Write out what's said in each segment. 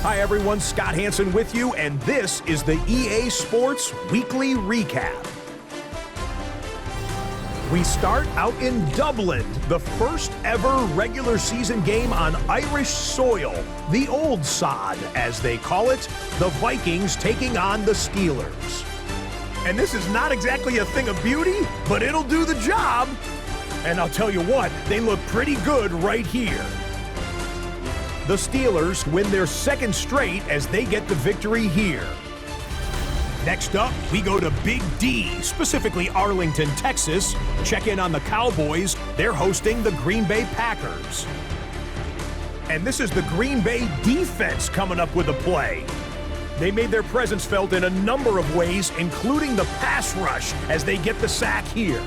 Hi everyone, Scott Hansen with you, and this is the EA Sports Weekly Recap. We start out in Dublin, the first ever regular season game on Irish soil, the Old Sod, as they call it, the Vikings taking on the Steelers. And this is not exactly a thing of beauty, but it'll do the job. And I'll tell you what, they look pretty good right here. The Steelers win their second straight as they get the victory here. Next up, we go to Big D, specifically Arlington, Texas. Check in on the Cowboys. They're hosting the Green Bay Packers. And this is the Green Bay defense coming up with a play. They made their presence felt in a number of ways, including the pass rush as they get the sack here.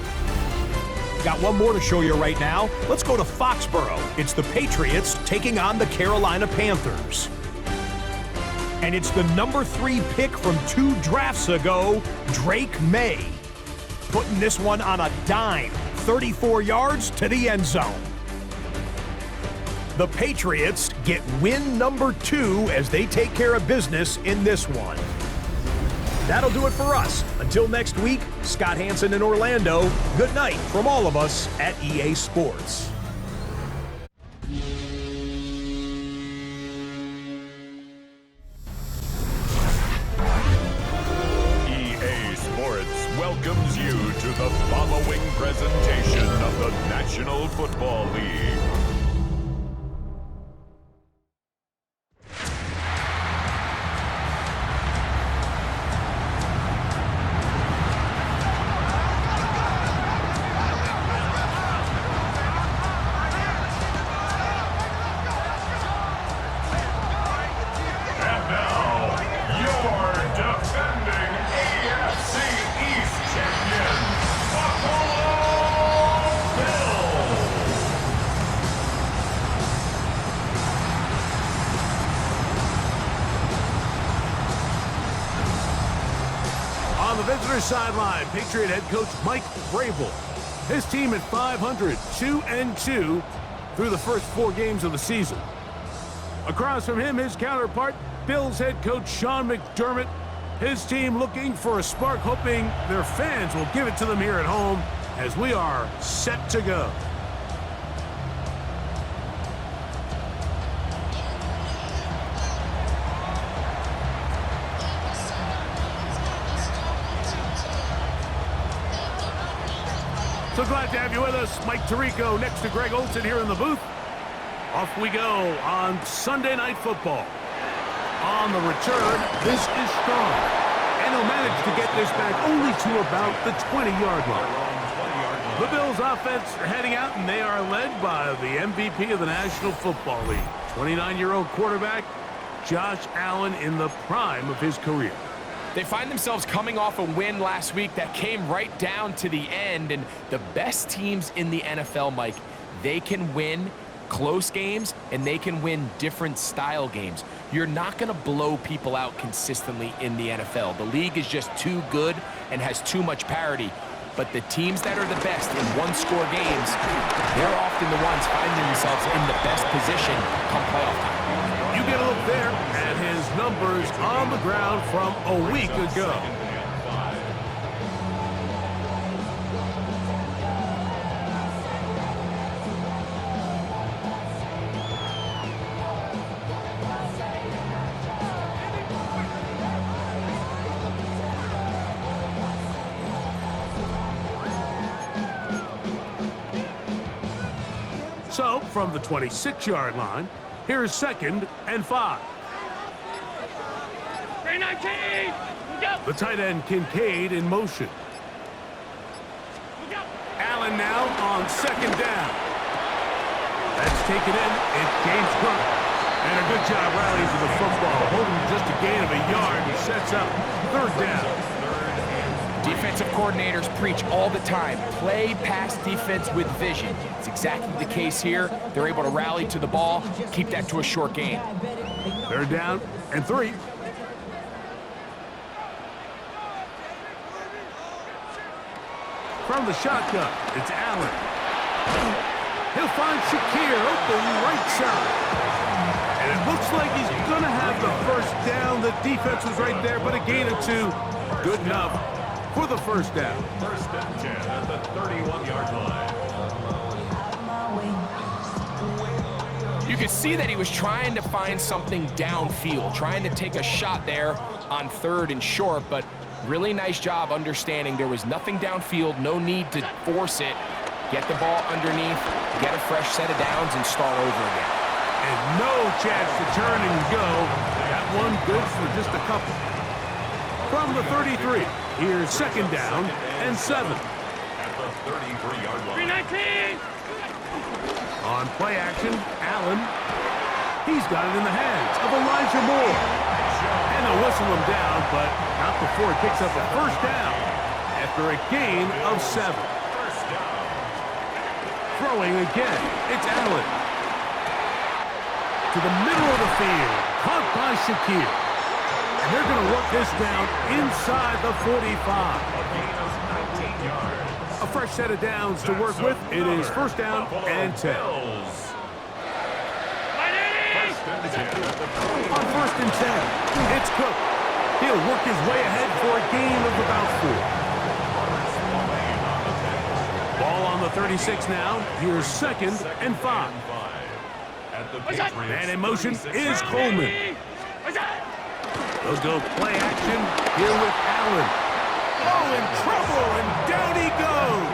Got one more to show you right now. Let's go to Foxborough. It's the Patriots taking on the Carolina Panthers. And it's the number 3 pick from 2 drafts ago, Drake May. Putting this one on a dime, 34 yards to the end zone. The Patriots get win number 2 as they take care of business in this one. That'll do it for us. Until next week, Scott Hansen in Orlando. Good night from all of us at EA Sports. EA Sports welcomes you to the following presentation of the National Football League. On the visitor sideline, Patriot head coach Mike Vrabel. His team at 500, 2-2 through the first 4 games of the season. Across from him, his counterpart, Bills head coach Sean McDermott. His team looking for a spark, hoping their fans will give it to them here at home as we are set to go. So glad to have you with us. Mike Tirico next to Greg Olson here in the booth. Off we go on Sunday Night Football. On the return, this is strong. And he'll manage to get this back only to about the 20-yard line. The Bills offense are heading out, and they are led by the MVP of the National Football League, 29-year-old quarterback Josh Allen in the prime of his career. They find themselves coming off a win last week that came right down to the end, and the best teams in the NFL, Mike, they can win close games and they can win different style games. You're not going to blow people out consistently in the NFL. The league is just too good and has too much parity. But the teams that are the best in one-score games, they're often the ones finding themselves in the best position come playoff time. You get a look there at his numbers on the ground from a week ago. So, from the 26-yard line, here's 2nd and 5. The tight end Kincaid in motion. Allen now on 2nd down. That's taken in. It's James Cook. And a good job rallying to the football, holding just a gain of a yard and sets up 3rd down. Defensive coordinators preach all the time, play pass defense with vision. It's exactly the case here. They're able to rally to the ball, keep that to a short gain. 3rd down and 3. From the shotgun, it's Allen. He'll find Shakir open right side. And it looks like he's going to have the first down. The defense was right there, but a gain of 2. Good enough for the first down. First and 10 at the 31-yard line. You could see that he was trying to find something downfield, trying to take a shot there on 3rd and short, but really nice job understanding there was nothing downfield, no need to force it. Get the ball underneath, get a fresh set of downs, and start over again. And no chance to turn and go. That one good for just a couple. From the 33, here's 2nd down and 7. At the 33-yard line. 319! On play action, Allen. He's got it in the hands of Elijah Moore. And they'll whistle him down, but not before he picks up a first down after a gain of 7. First down. Throwing again, it's Allen. To the middle of the field, caught by Shakir. And they're going to work this down inside the 45. A gain of 19 yards. A fresh set of downs to work with. It is first down and 10. On first and 10, it's Cook. He'll work his way ahead for a gain of about 4. Ball on the 36 now. Here's 2nd and 5. Man in motion is Coleman. They'll go play action here with Allen. Oh, in trouble, and down he goes.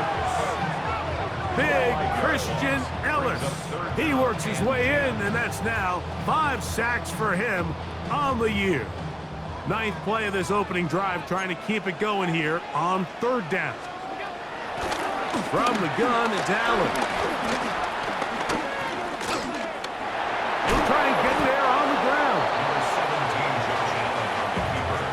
Big Christian Ellis. He works his way in, and that's now 5 sacks for him on the year. 9th play of this opening drive, trying to keep it going here on 3rd down. From the gun, it's Allen. He'll try and get there on the ground.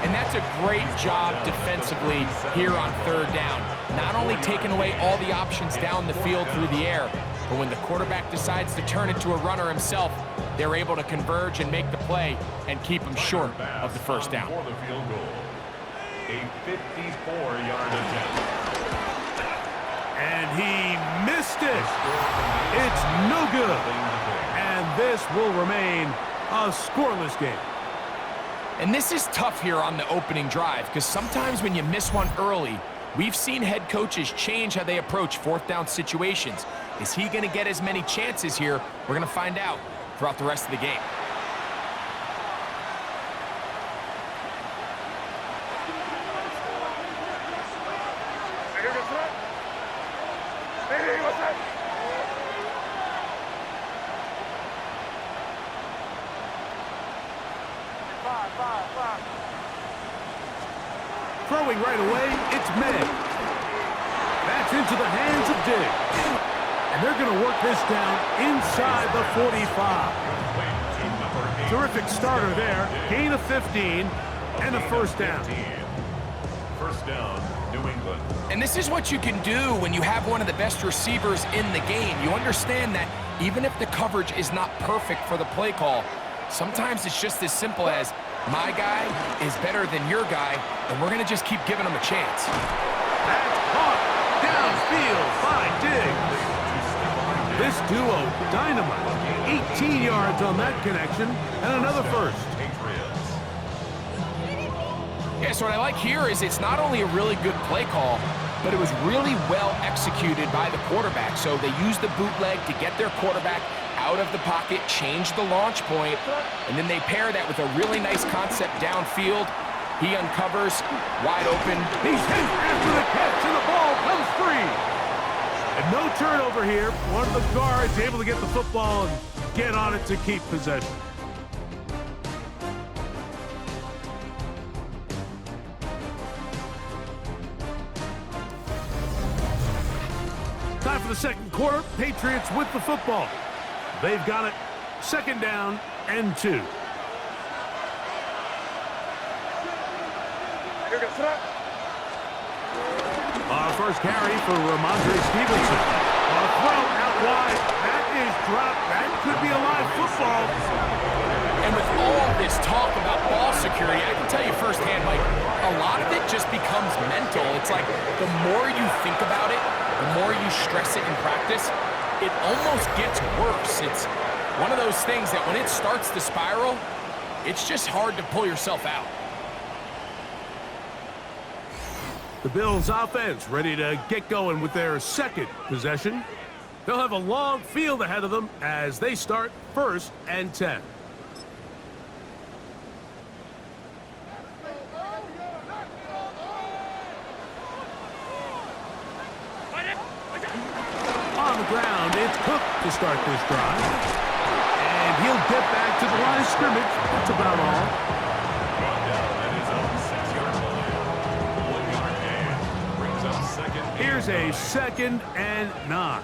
And that's a great job defensively here on 3rd down. Not only taking away all the options down the field through the air, but when the quarterback decides to turn into a runner himself, they're able to converge and make the play and keep him short of the first down. For the field goal. A 54-yard attempt. And he missed it. It's no good. And this will remain a scoreless game. And this is tough here on the opening drive because sometimes when you miss one early, we've seen head coaches change how they approach 4th down situations. Is he going to get as many chances here? We're going to find out throughout the rest of the game. Throwing right away, it's May. That's into the hands of Diggs. And they're going to work this down inside the 45. Terrific starter there. Gain of 15 and a first down. First down, New England. And this is what you can do when you have one of the best receivers in the game. You understand that even if the coverage is not perfect for the play call, sometimes it's just as simple as my guy is better than your guy, and we're going to just keep giving him a chance. That's caught downfield by Diggs. This duo, dynamite. 18 yards on that connection, and another first. Yeah, so what I like here is it's not only a really good play call, but it was really well executed by the quarterback. So they used the bootleg to get their quarterback out of the pocket, change the launch point, and then they pair that with a really nice concept downfield. He uncovers, wide open. He's hit after the catch, and the ball comes free. And no turnover here. One of the guards able to get the football and get on it to keep possession. Time for the second quarter. Patriots with the football. They've got it. 2nd down and 2. First carry for Ramondre Stevenson. A throw out wide. That is dropped. That could be a live football. And with all this talk about ball security, I can tell you firsthand, Mike, a lot of it just becomes mental. It's like the more you think about it, the more you stress it in practice, it almost gets worse. One of those things that when it starts to spiral, it's just hard to pull yourself out. The Bills offense ready to get going with their second possession. They'll have a long field ahead of them as they start 1st and 10. On the ground, it's Cook to start this drive. And he'll get back to the line of scrimmage. That's about all. Here's a 2nd and 9.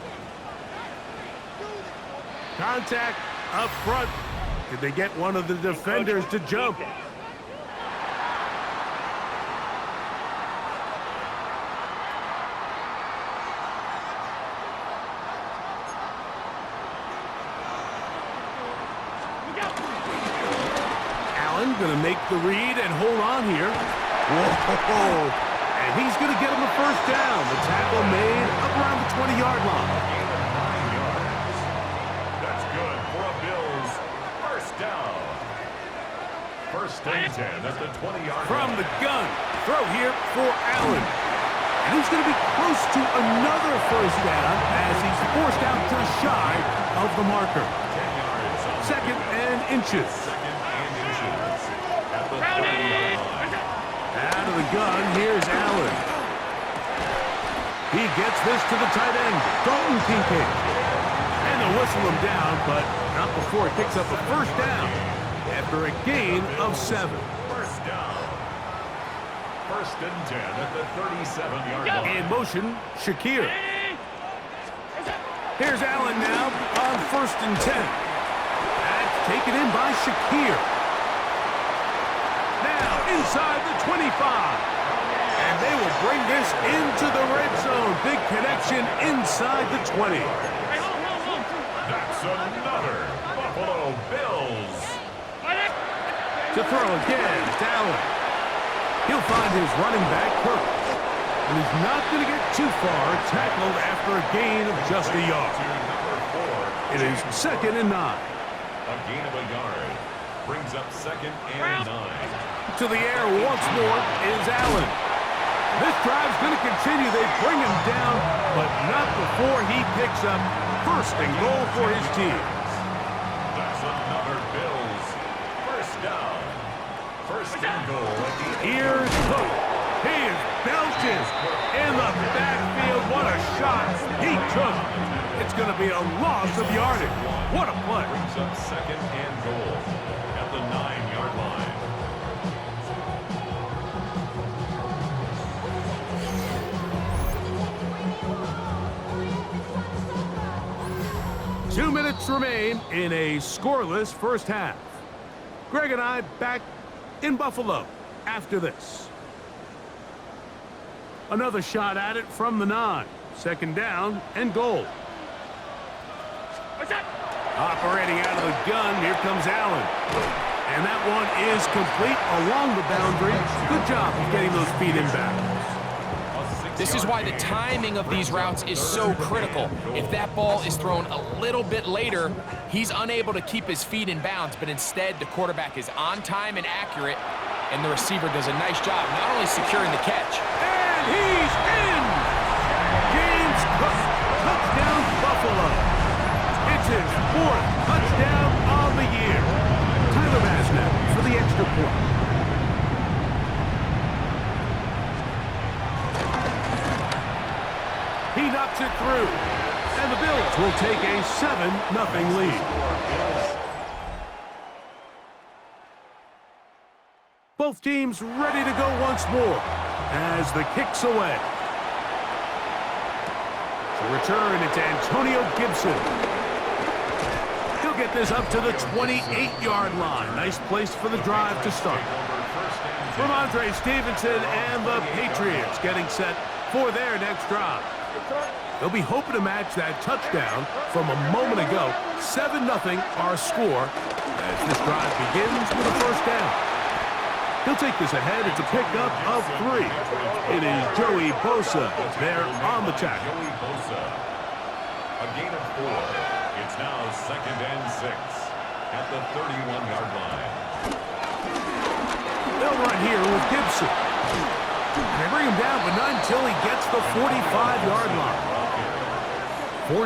Contact up front. Did they get one of the defenders to jump? Allen going to make the read and hold on here. Whoa! And he's going to get him a 1st down. The tackle made up around the 20-yard line. That's good for a Bills 1st down. 1st and 10 at the 20-yard line. From the gun, throw here for Allen. And he's going to be close to another 1st down as he's forced out just shy of the marker. 2nd and inches. 2nd and inches at the 30-yard line. Out of the gun, here's Allen. He gets this to the tight end, Dalton Kincaid. And they'll whistle him down, but not before he picks up a 1st down after a gain of 7. 1st down. 1st and 10 at the 37-yard line. In motion, Shakir. Here's Allen now on 1st and 10. That's taken in by Shakir. Now inside the 25. And they will bring this into the red zone. Big connection inside the 20. That's another Buffalo Bills. To throw again, it's Allen. He'll find his running back, Kirk. And he's not going to get too far, tackled after a gain of just a yard. It is 2nd and 9. A gain of a yard. Brings up 2nd and 9. To the air once more is Allen. This drive's going to continue. They bring him down, but not before he picks up 1st and goal for his team. That's another Bills 1st down. 1st and goal at the Here's Cook. He is belted in the backfield. What a shot he took. It's going to be a loss of yardage. What a play. Brings up 2nd and goal at the 9-yard line. 2 minutes remain in a scoreless 1st half. Greg and I back in Buffalo after this. Another shot at it from the 9. 2nd down and goal. Operating out of the gun, here comes Allen. And that one is complete along the boundary. Good job of getting those feet in bounds. This is why the timing of these routes is so critical. If that ball is thrown a little bit later, he's unable to keep his feet in bounds, but instead the quarterback is on time and accurate, and the receiver does a nice job not only securing the catch. And he's in! James Cook, touchdown Buffalo. It's his 4th touchdown of the year. Tyler Masnett for the extra point. He knocks it through, and the Bills will take a 7-0 lead. Both teams ready to go once more as the kick's away. To return, it's Antonio Gibson. He'll get this up to the 28-yard line. Nice place for the drive to start. Ramondre Stevenson and the Patriots getting set for their next drive. They'll be hoping to match that touchdown from a moment ago. 7-0 our score as this drive begins with a 1st down. He'll take this ahead. It's a pickup of 3. It is Joey Bosa there on the tackle. A gain of 4. It's now 2nd and 6 at the 31-yard line. They'll run here with Gibson. They bring him down, but not until he gets the 45-yard line.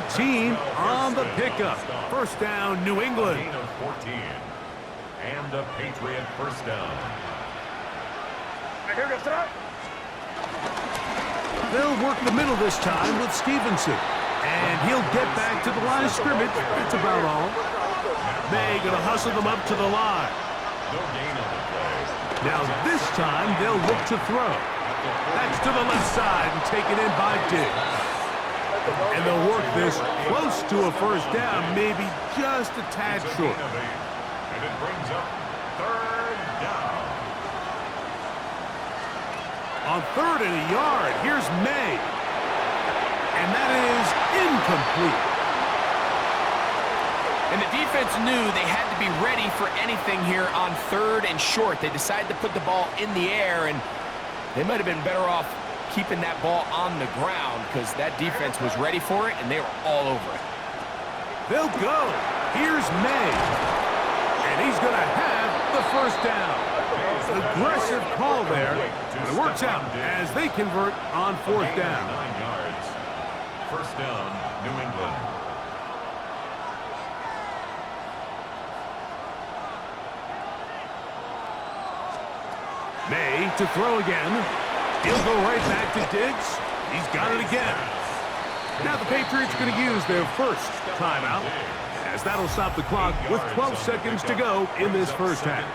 14 on the pickup. First down, New England. Gain of 14. And a Patriot first down. They'll work the middle this time with Stevenson. And he'll get back to the line of scrimmage. That's about all. May gonna hustle them up to the line. No gain on the play. Now this time they'll look to throw. That's to the left side and taken in by Diggs. And they'll work this close to a first down, maybe just a tad short. And it brings up 3rd down. On 3rd and a yard, here's May. And that is incomplete. And the defense knew they had to be ready for anything here on 3rd and short. They decided to put the ball in the air, and they might have been better off keeping that ball on the ground because that defense was ready for it, and they were all over it. They'll go. Here's May. And he's going to have the first down. Aggressive call there, but it works out as they convert on 4th down. 9 yards. First down, New England. May to throw again. He'll go right back to Diggs. He's got it again. Now the Patriots going to use their first timeout, as that'll stop the clock with 12 seconds to go in this first half.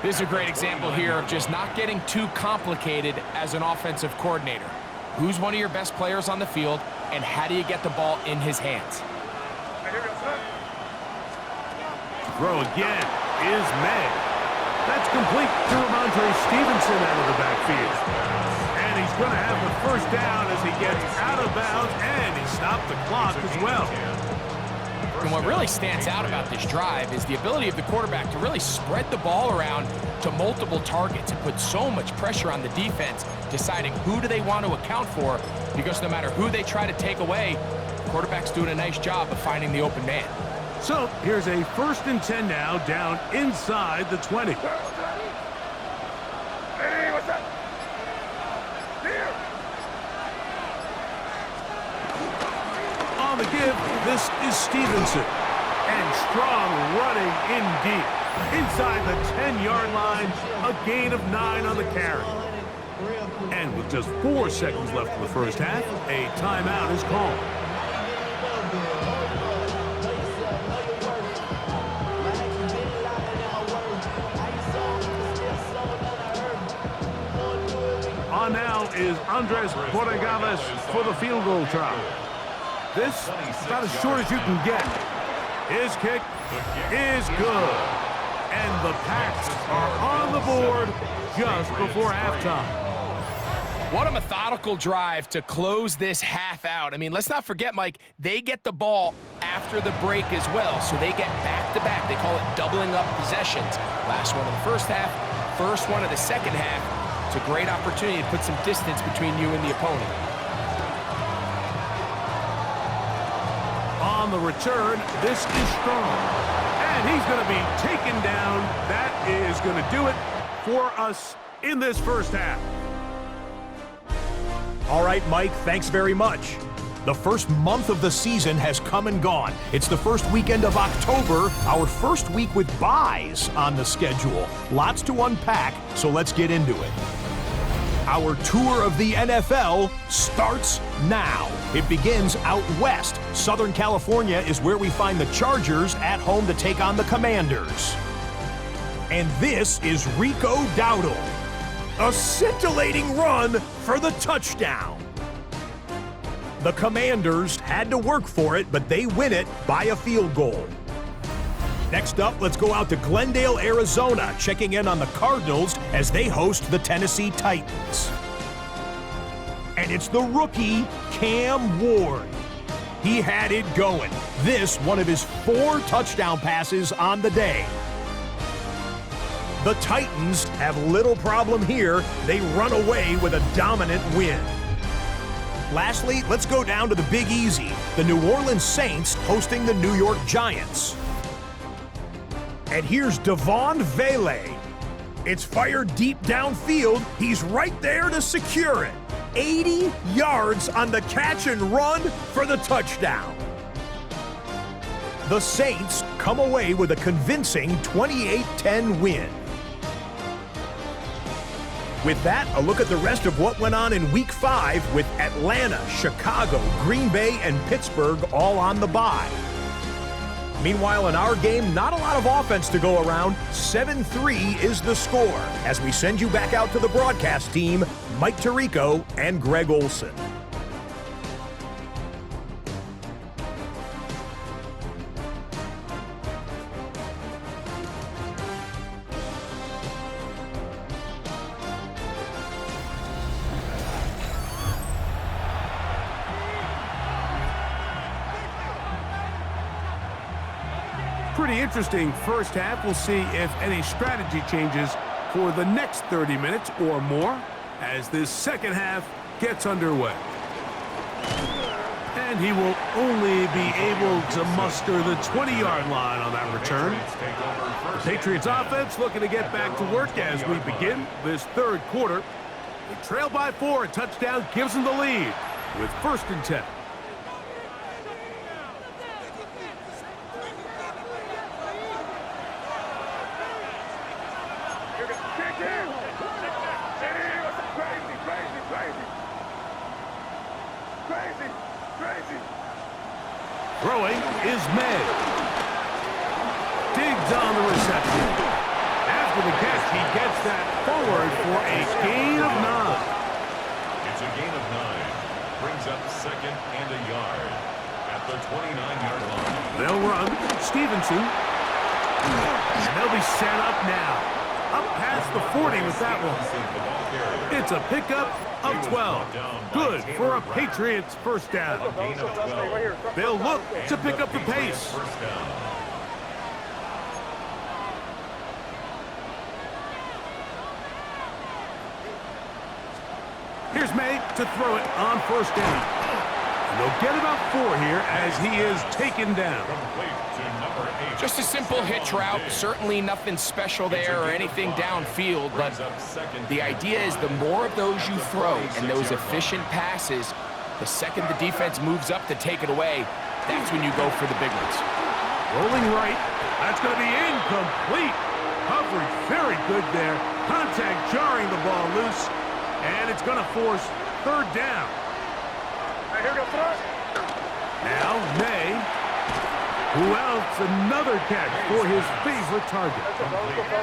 This is a great example here of just not getting too complicated as an offensive coordinator. Who's one of your best players on the field, and how do you get the ball in his hands? Throw again is May. That's complete to Ramondre Stevenson out of the backfield. And he's going to have the first down as he gets out of bounds, and he stopped the clock as well. And what really stands out about this drive is the ability of the quarterback to really spread the ball around to multiple targets and put so much pressure on the defense, deciding who do they want to account for, because no matter who they try to take away, the quarterback's doing a nice job of finding the open man. So here's a 1st and 10 now, down inside the 20. Hey, what's up? Here. On the give, this is Stevenson. And strong running in deep. Inside the 10-yard line, a gain of 9 on the carry. And with just 4 seconds left in the first half, a timeout is called. On now is Andres Borregales for the field goal try. This about as short as you can get. His kick is good. And the Pats are on the board just before halftime. What a methodical drive to close this half out. I mean, let's not forget, Mike, they get the ball after the break as well, so they get back-to-back. They call it doubling up possessions. Last one of the first half, first one of the second half. It's a great opportunity to put some distance between you and the opponent. On the return, this is strong. And he's going to be taken down. That is going to do it for us in this first half. All right, Mike, thanks very much. The first month of the season has come and gone. It's the first weekend of October, our first week with byes on the schedule. Lots to unpack, so let's get into it. Our tour of the NFL starts now. It begins out west. Southern California is where we find the Chargers at home to take on the Commanders. And this is Rico Dowdle. A scintillating run for the touchdown. The Commanders had to work for it, but they win it by a field goal. Next up, let's go out to Glendale, Arizona, checking in on the Cardinals as they host the Tennessee Titans. And it's the rookie, Cam Ward. He had it going. This, one of his 4 touchdown passes on the day. The Titans have little problem here. They run away with a dominant win. Lastly, let's go down to the Big Easy, the New Orleans Saints hosting the New York Giants. And here's Devon Vele. It's fired deep downfield. He's right there to secure it. 80 yards on the catch and run for the touchdown. The Saints come away with a convincing 28-10 win. With that, a look at the rest of what went on in Week 5 with Atlanta, Chicago, Green Bay, and Pittsburgh all on the bye. Meanwhile, in our game, not a lot of offense to go around. 7-3 is the score. As we send you back out to the broadcast team, Mike Tirico and Greg Olson. Pretty interesting first half. We'll see if any strategy changes for the next 30 minutes or more as this second half gets underway. And he will only be able to muster the 20-yard line on that return. The Patriots offense looking to get back to work as we begin this third quarter. They trail by 4. A touchdown gives them the lead with 1st and 10. Throwing is May. Digs on the reception. After the catch, he gets that forward for a gain of 9. It's a gain of 9. Brings up 2nd and a yard at the 29-yard line. They'll run. Stevenson. And they'll be set up now. Up past the 40 with that one. It's a pickup of 12. Good for a Patriots first down. They'll look to pick up the pace. Here's May to throw it on 1st down. And they'll get about 4 here as he is taken down. Just a simple hitch route. Certainly nothing special there or anything downfield, but the idea is the more of those you throw and those efficient passes, the second the defense moves up to take it away, that's when you go for the big ones. Rolling right. That's going to be incomplete. Coverage very good there. Contact jarring the ball loose, and it's going to force 3rd down. Now May, who else another catch for his favorite target.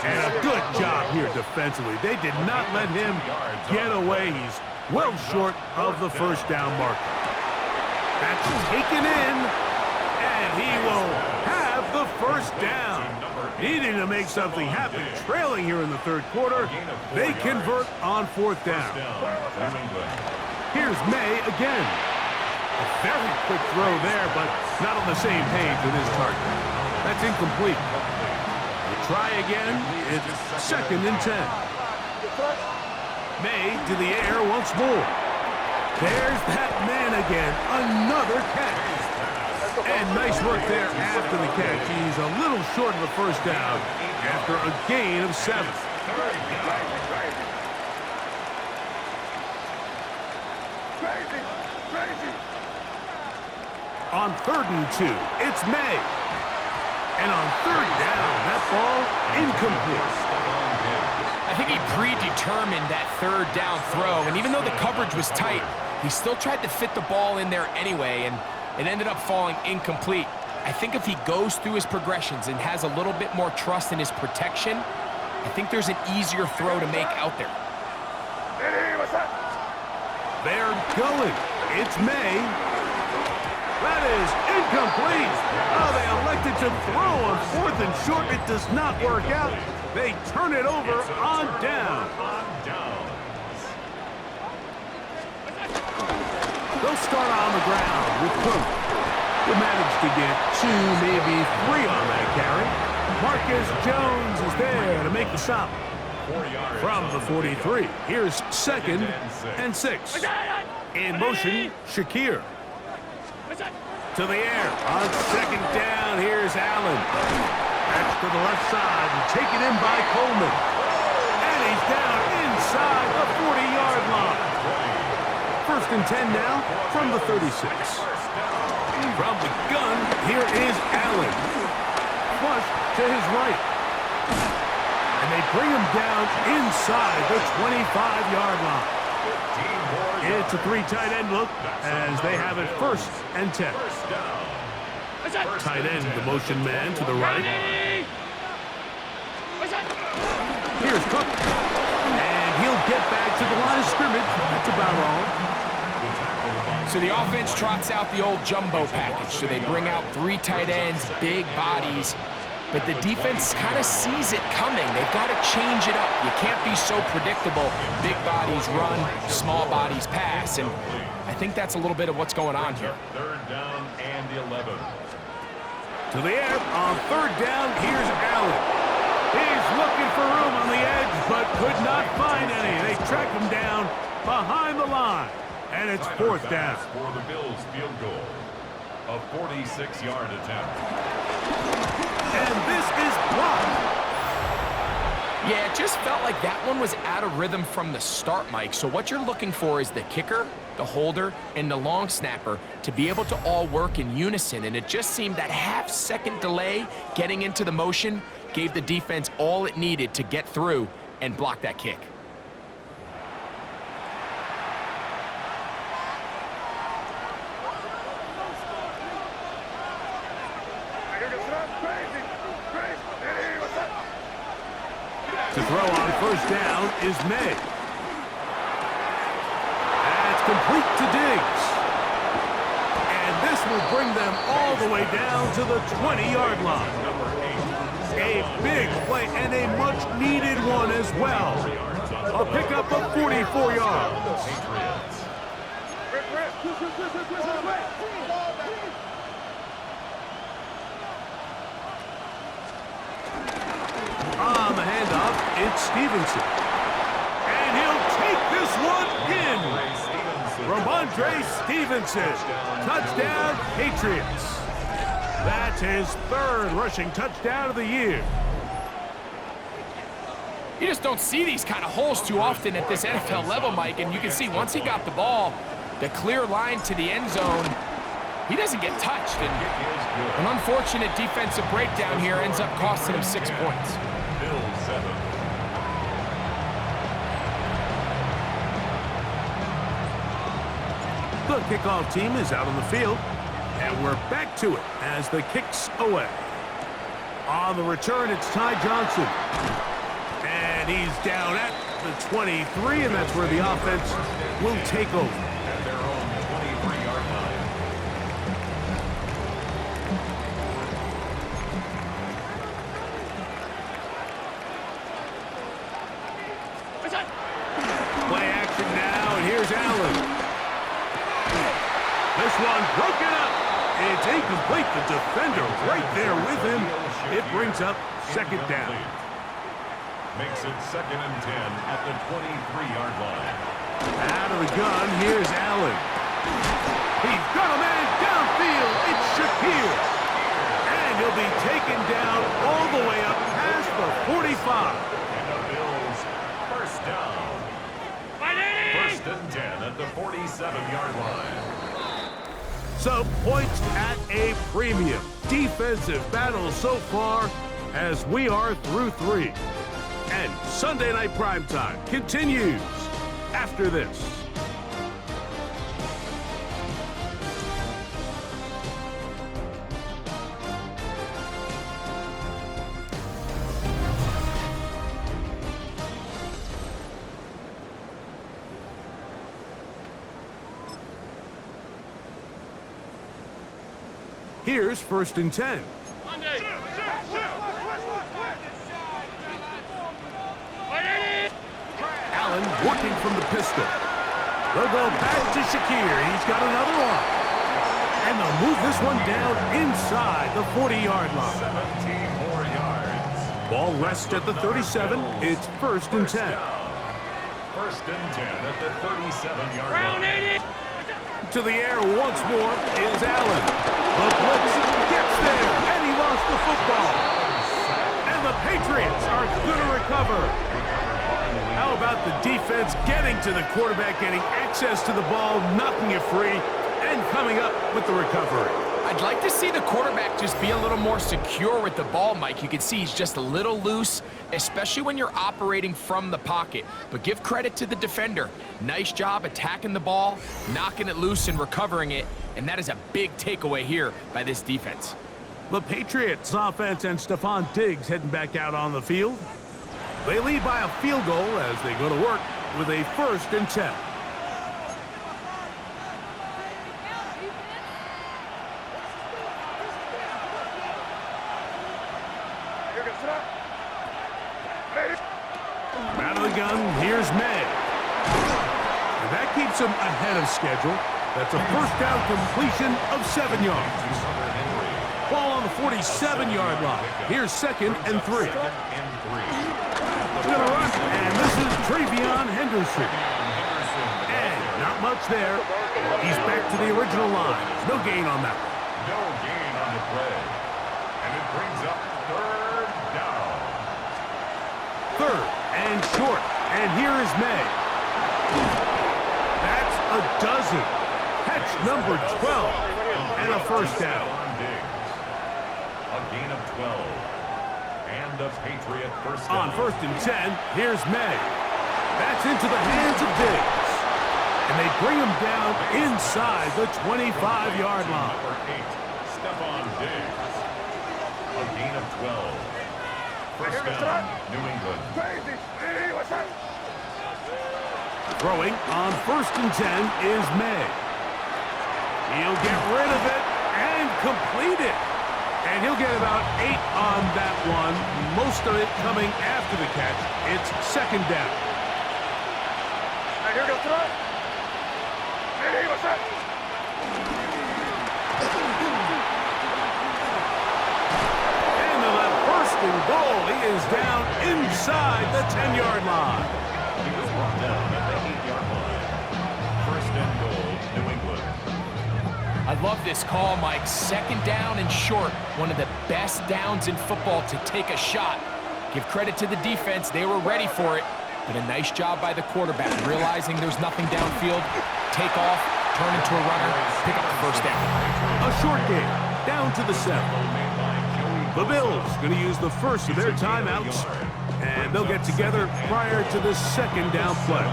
And a good job here defensively. They did not let him get away. He's well short of the 1st down marker. That's taken in, and he will have the 1st down. Needing to make something happen, trailing here in the 3rd quarter. They convert on 4th down. Here's May again. A very quick throw there, but not on the same page with his target. That's incomplete. We'll try again. It's 2nd and 10. May to the air once more. There's that man again. Another catch. And nice work there after the catch. He's a little short of the 1st down after a gain of 7. On 3rd and 2, it's May. And on 3rd down, that ball incomplete. I think he predetermined that 3rd down throw, and even though the coverage was tight, he still tried to fit the ball in there anyway, and it ended up falling incomplete. I think if he goes through his progressions and has a little bit more trust in his protection, I think there's an easier throw to make out there. They're going. It's May. That is incomplete. Oh, they elected to throw on 4th and short. It does not work out. They turn it over on down. They'll start on the ground with Cook. They managed to get 2, maybe 3 on that carry. Marcus Jones is there to make the stop. From the 43, here's 2nd and 6. In motion, Shakir. To the air. On second down, here's Allen. That's to the left side and taken in by Coleman. And he's down inside the 40-yard line. First and 10 now from the 36. From the gun, here is Allen. Flush to his right. And they bring him down inside the 25-yard line. It's a three-tight end look as they have it first and 10. Tight end, the motion man to the right. Here's Cook. And he'll get back to the line of scrimmage. That's about all. So the offense trots out the old jumbo package. So they bring out three tight ends, big bodies. But the defense kind of sees it coming. They've got to change it up. You can't be so predictable. Big bodies run, small bodies pass. And I think that's a little bit of what's going on here. Third down and 11. To the air on third down, here's Allen. He's looking for room on the edge, but could not find any. They track him down behind the line. And it's fourth down. For the Bills field goal. A 46-yard attempt. And this is blocked. Yeah, it just felt like that one was out of rhythm from the start, Mike. So what you're looking for is the kicker, the holder, and the long snapper to be able to all work in unison. And it just seemed that half-second delay getting into the motion gave the defense all it needed to get through and block that kick. To throw on first down is May. That's complete to Diggs. And this will bring them all the way down to the 20-yard line. A big play and a much-needed one as well. A pickup of 44 yards. On the handoff, it's Stevenson. And he'll take this one in. Ramondre Stevenson. Touchdown, Patriots. That's his third rushing touchdown of the year. You just don't see these kind of holes too often at this NFL level, Mike. And you can see once he got the ball, the clear line to the end zone, he doesn't get touched. And an unfortunate defensive breakdown here ends up costing him 6 points. Bills 7. The kickoff team is out on the field, and we're back to it as the kick's away. On the return, it's Ty Johnson. And he's down at the 23, and that's where the offense will take over. At their own 23-yard line. Play action now, and here's Allen. This one broken up. It's incomplete. The defender right there with him. It brings up second down. Makes it second and 10 at the 23-yard line. Out of the gun, here's Allen. He's got a man downfield. It's Shakir. And he'll be taken down all the way up past the 45. And the Bills first down. First and 10 at the 47-yard line. So points at a premium. Defensive battle so far as we are through 3. And Sunday Night Primetime continues after this. Here's first and 10. Allen working from the pistol. They'll go back to Shakir. He's got another one. And they'll move this one down inside the 40-yard line. 17 more yards. Ball rests at the 37. It's first and 10. First and 10 at the 37-yard line. to the air once more is Allen. The blitz gets there, and he lost the football. And the Patriots are going to recover. How about the defense getting to the quarterback, getting access to the ball, knocking it free, and coming up with the recovery? I'd like to see the quarterback just be a little more secure with the ball, Mike. You can see he's just a little loose, especially when you're operating from the pocket. But give credit to the defender. Nice job attacking the ball, knocking it loose and recovering it, and that is a big takeaway here by this defense. The Patriots offense and Stephon Diggs heading back out on the field. They lead by a field goal as they go to work with a 1st and 10. Out of the gun, here's May. And that keeps him ahead of schedule. That's a 1st down completion of 7 yards. Ball on the 47-yard line. Here's 2nd and 3. Gonna run, and this is Travion Henderson. And not much there. He's back to the original line. No gain on that. No gain on the play. And it brings up 3rd down. 3rd and short. And here is May. That's a dozen. Catch number 12. And a 1st down. A gain of 12. And the Patriot 1st down. On 1st and 10, here's May. That's into the hands of Diggs. And they bring him down inside the 25-yard line. Number 8, Stephon Diggs. A gain of 12. 1st down, New England. Throwing on 1st and 10 is May. He'll get rid of it and complete it. And he'll get about 8 on that one, most of it coming after the catch. It's 2nd down. And here goes throw. And he was set. And the left 1st and goal. He is down inside the 10-yard line. He was brought down at the 8-yard line. 1st and goal, New England. I love this call, Mike. 2nd down and short. One of the best downs in football to take a shot. Give credit to the defense. They were ready for it. But a nice job by the quarterback, realizing there's nothing downfield. Take off, turn into a runner, pick up the 1st down. A short game, down to the 7. The Bills going to use the first of their timeouts, and they'll get together prior to the 2nd down play.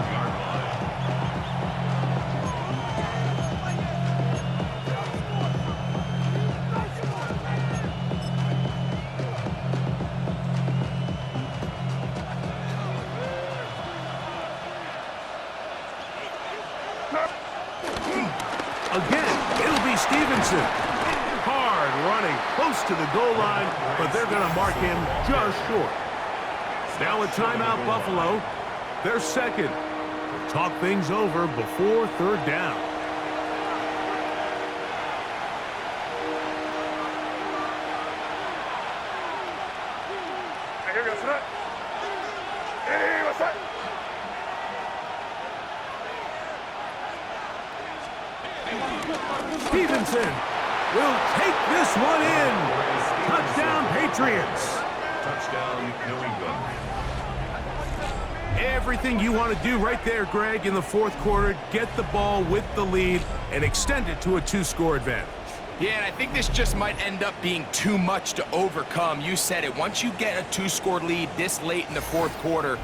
Again, it'll be Stevenson. Hard running, close to the goal line, but they're going to mark him just short. Now a timeout, Buffalo. They're 2nd. They'll talk things over before 3rd down. And here goes throw. And he was set. Stevenson will take this one in. Touchdown, Patriots. Touchdown, New England. Everything you want to do right there, Greg, in the 4th quarter. Get the ball with the lead and extend it to a 2-score advantage. Yeah, and I think this just might end up being too much to overcome. You said it. Once you get a 2-score lead this late in the 4th quarter,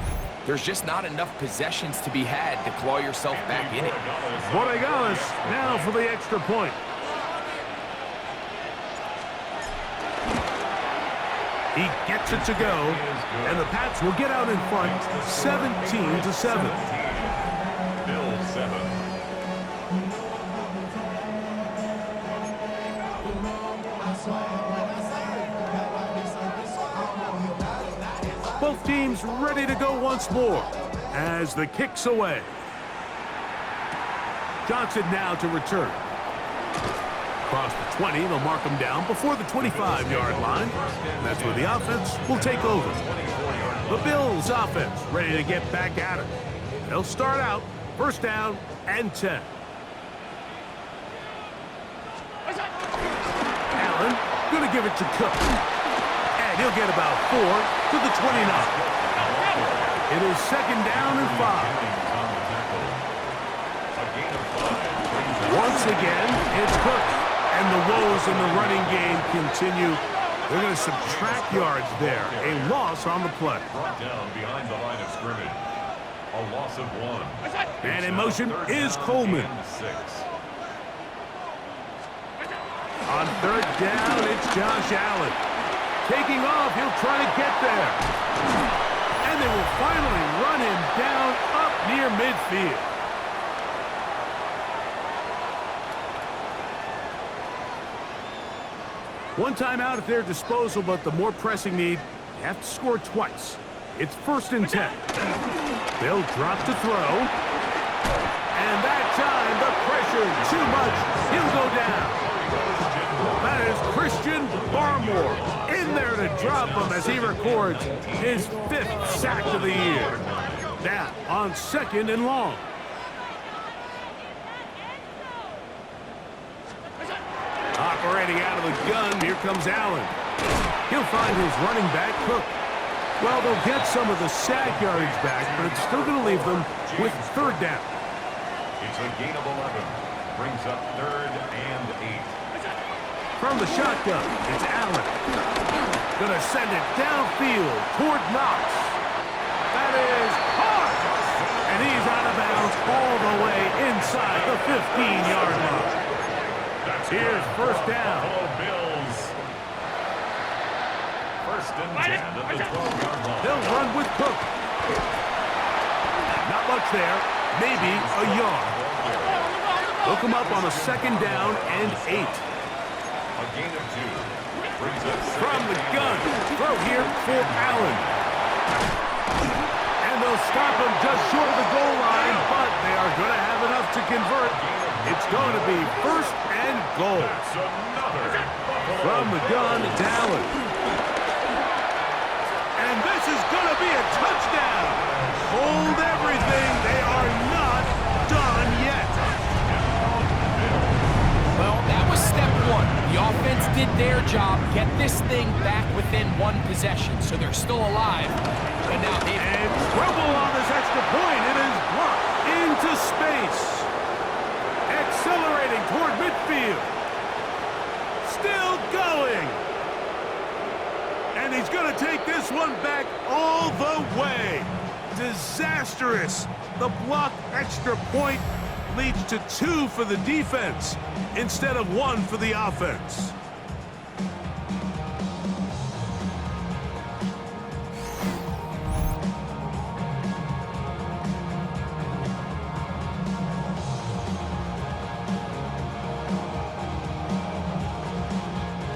there's just not enough possessions to be had to claw yourself back in it. Borregales now for the extra point. He gets it to go, and the Pats will get out in front, 17-7. Bills 7. Both teams ready to go once more as the kick's away. Johnson now to return. Across the 20, they'll mark him down before the 25-yard line. That's where the offense will take over. The Bills offense ready to get back at it. They'll start out 1st down and 10. Allen gonna give it to Cook. And he'll get about 4 to the 29. It is 2nd down and 5. Once again, it's Cook. And the woes in the running game continue. They're going to subtract yards there. A loss on the play. Brought down behind the line of scrimmage. A loss of 1. And in motion is Coleman. 6. On 3rd down, it's Josh Allen. Taking off, he'll try to get there. And they will finally run him down up near midfield. One timeout at their disposal, but the more pressing need, they have to score twice. It's 1st and 10. They'll drop to throw. And that time, the pressure too much. He'll go down. That is Christian Barmore in there to drop him as he records his 5th sack of the year. Now on 2nd and long. Operating out of the gun, here comes Allen. He'll find his running back, Cook. Well, they'll get some of the sack yardage back, but it's still going to leave them with 3rd down. It's a gain of 11. Brings up 3rd and 8. From the shotgun, it's Allen. Gonna send it downfield toward Knox. That is hard. And he's out of bounds all the way inside the 15-yard line. Here's 1st down. Bills. 1st and 10 at the 12-yard line. They'll run with Cook. Not much there. Maybe a yard. They'll come up on a 2nd down and 8. A gain of 2. Brings up From the gun. Throw here for Allen. And they'll stop him just short of the goal line, but they are going to have enough to convert. It's going to be 1st and goal. From the gun, it's Allen. And this is going to be a touchdown. Hold everything. They are not done yet. Well, that was step 1. The offense did their job, get this thing back within 1 possession, so they're still alive. But now And trouble on this extra point. It is blocked into space. Accelerating toward midfield. Still going. And he's going to take this one back all the way. Disastrous. The blocked extra point leads to 2 for the defense instead of 1 for the offense.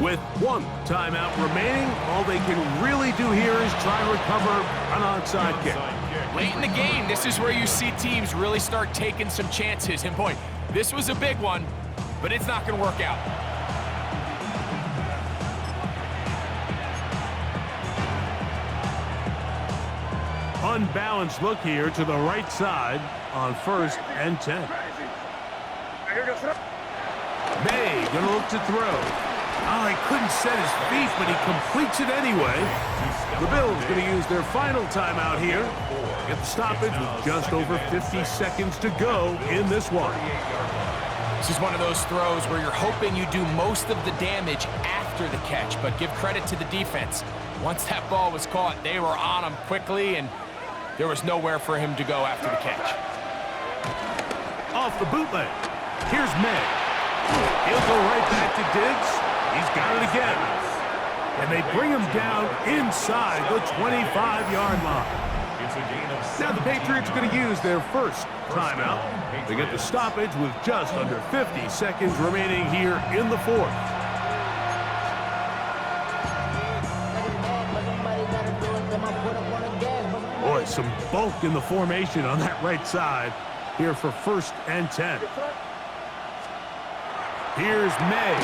With 1 timeout remaining, all they can really do here is try and recover an onside kick. late in the game, this is where you see teams really start taking some chances. And boy, this was a big one, but it's not going to work out. Unbalanced look here to the right side on 1st and 10. May gonna look to throw. Oh, he couldn't set his feet, but he completes it anyway. The Bills gonna use their final timeout here. Get the stoppage with just over 50 seconds to go in this one. This is one of those throws where you're hoping you do most of the damage after the catch, but give credit to the defense. Once that ball was caught, they were on him quickly, and there was nowhere for him to go after the catch. Off the bootleg, here's May. He'll go right back to Diggs. He's got it again. And they bring him down inside the 25-yard line. Now the Patriots are going to use their first timeout. They get the stoppage with just under 50 seconds remaining here in the fourth. Boy, some bulk in the formation on that right side here for 1st and 10. Here's May.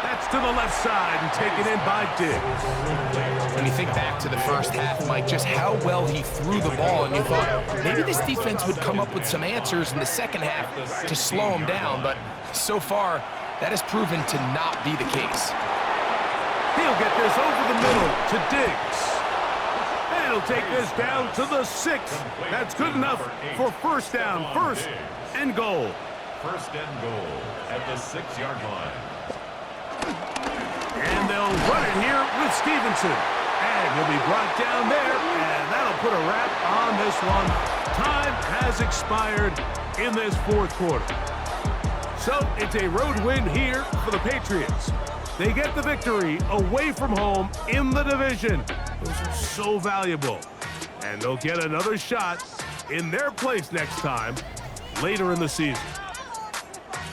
That's to the left side and taken in by Diggs. When you think back to the first half, Mike, just how well he threw the ball, and you thought maybe this defense would come up with some answers in the second half to slow him down, but so far that has proven to not be the case. He'll get this over the middle to Diggs. And he'll take this down to the 6. That's good enough for first down, first and goal. First and goal at the 6-yard line. And they'll run it here with Stevenson. And he'll be brought down there, and that'll put a wrap on this one. Time has expired in this fourth quarter. So it's a road win here for the Patriots. They get the victory away from home in the division. Those are so valuable. And they'll get another shot in their place next time later in the season.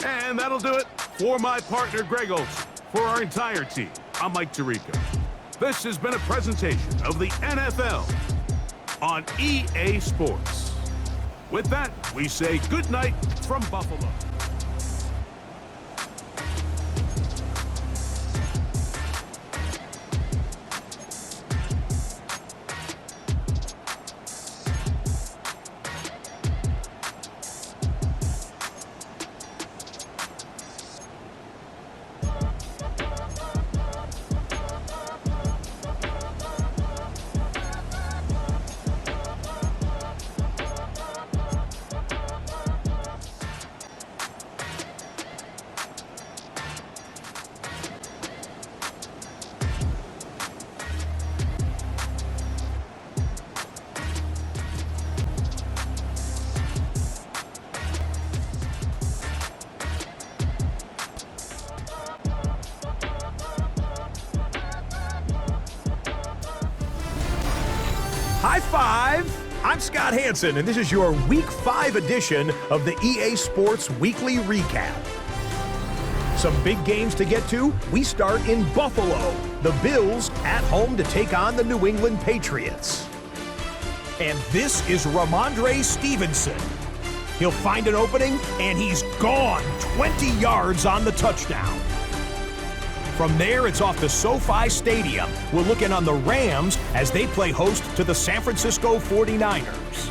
And that'll do it for my partner, Greg Olsen. For our entire team, I'm Mike Tirico. This has been a presentation of the NFL on EA Sports. With that, we say good night from Buffalo. High five! I'm Scott Hansen, and this is your Week 5 edition of the EA Sports Weekly Recap. Some big games to get to. We start in Buffalo. The Bills at home to take on the New England Patriots. And this is Ramondre Stevenson. He'll find an opening, and he's gone 20 yards on the touchdown. From there, it's off to SoFi Stadium. We're looking on the Rams as they play host to the San Francisco 49ers.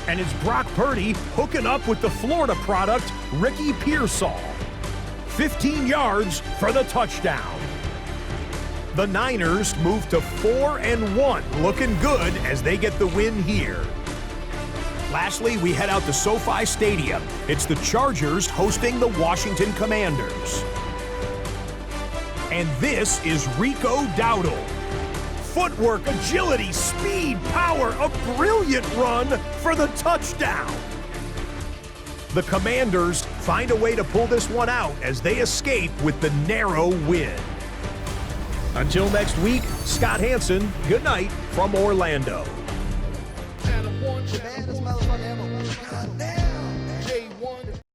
And it's Brock Purdy hooking up with the Florida product, Ricky Pearsall. 15 yards for the touchdown. The Niners move to 4-1, looking good as they get the win here. Lastly, we head out to SoFi Stadium. It's the Chargers hosting the Washington Commanders. And this is Rico Dowdle. Footwork, agility, speed, power, a brilliant run for the touchdown. The Commanders find a way to pull this one out as they escape with the narrow win. Until next week, Scott Hansen, good night from Orlando. Channel 1, Channel 1.